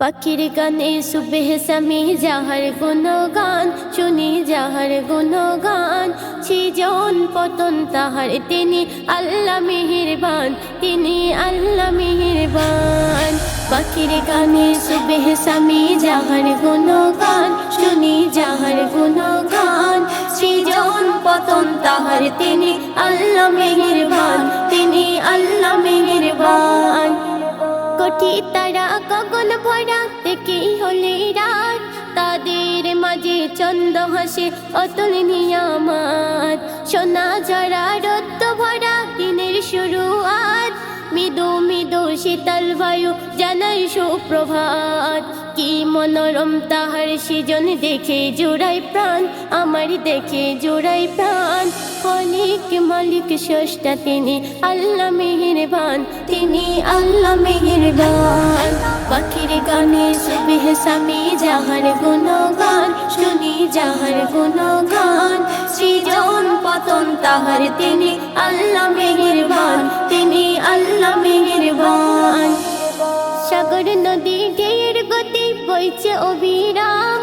পাখির গানে সুবেহ সামি যাহার গুণগান, শুনি যাহার গুণগান। সৃজন পতন তাহার, তিনি আল্লাহ মেহেরবান, তিনি আল্লাহ মেহেরবান। পাখির গানে সুবেহ সামি যাহার গুণগান, শুনি যাহার গুণগান। সৃজন পতন তাহার, তিনি আল্লাহ মেহেরবান, তিনি আল্লাহ মেহেরবান। কোটি তারা গগন ভরা, দেখি হলে রাত, তাদের মাঝে চন্দ্র হাসে অতুল নিয়ামত। সোনা ঝরা রত্ন ভরা দিনের শুরুয়াত, মৃদু মৃদু শীতল বায়ু জানাই সুপ্রভাত। কি মনোরম তাহার সৃজন, দেখে জোড়াই প্রাণ, আমার দেখে জোড়াই প্রাণ। খলিক মালিক স্রষ্টা, তিনি আল্লাহ মেহেরবান, তিনি আল্লাহ মেহেরবান। পাখির গানে সুবেহ সামি যাহার গুণগান, শুনি যাহার গুণগান। সৃজন পতন তাহার, তিনি আল্লাহ মেহেরবান, তিনি আল্লাহ মেহেরবান। সাগর নদী ঢেউয়ের গতি বইছে অবিরাম,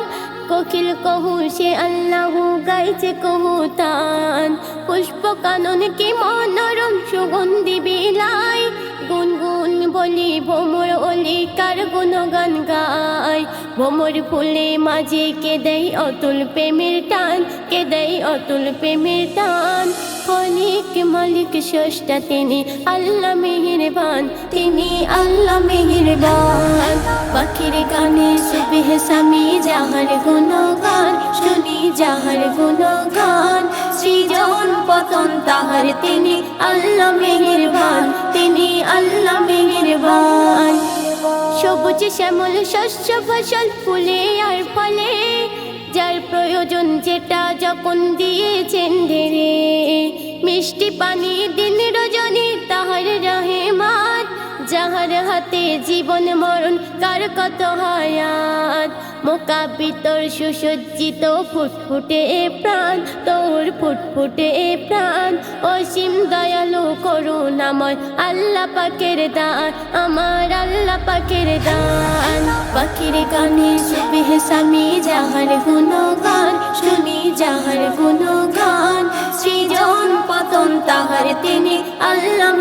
কোকিল কহু সে আল্লাহ গাইছে কহু তান। পুষ্প কানন কি মনোরম সুগন্ধি বিলাই, গুনগুন বলি ভ্রমর অলি কার গুণগান গায়। ভ্রমর ফুলে মাঝে কে দেয় অতুল প্রেমের টান, কে দেয় অতুল প্রেমের টান। খলিক মালিক স্রষ্টা, তিনি আল্লাহ মেহেরবান, তিনি আল্লাহ মেহেরবান। পাখির গানে সুবেহ সামি যাহার গুণগান, শুনি যাহার গুণগান। সৃজন পতন তাহার, তিনি আল্লাহ মেহেরবান, তিনি আল্লাহ মেহেরবান। সবুজ শ্যামল শস্য ফসল ফুলে আর ফলে, যার প্রয়োজন যেটা যখন দিয়েছেন ধীরে। মিষ্টি পানি দিন রজনী তাহার রহমত, যাহার হাতে জীবন মরণ কার কত হায়াত। মোকাবিতর সুসজ্জিত ফুটফুটে প্রাণ, তোর ফুটফুটে প্রাণ। অসীম দয়ালু করুণাময় আল্লাহ পাকের দান, আমার আল্লাহ পাকের দান। পাখির গানে সুবেহ সামি যাহার গুণগান, শুনি যাহার গুণগান। সৃজন পতন তাহার, তিনি আল্লাহ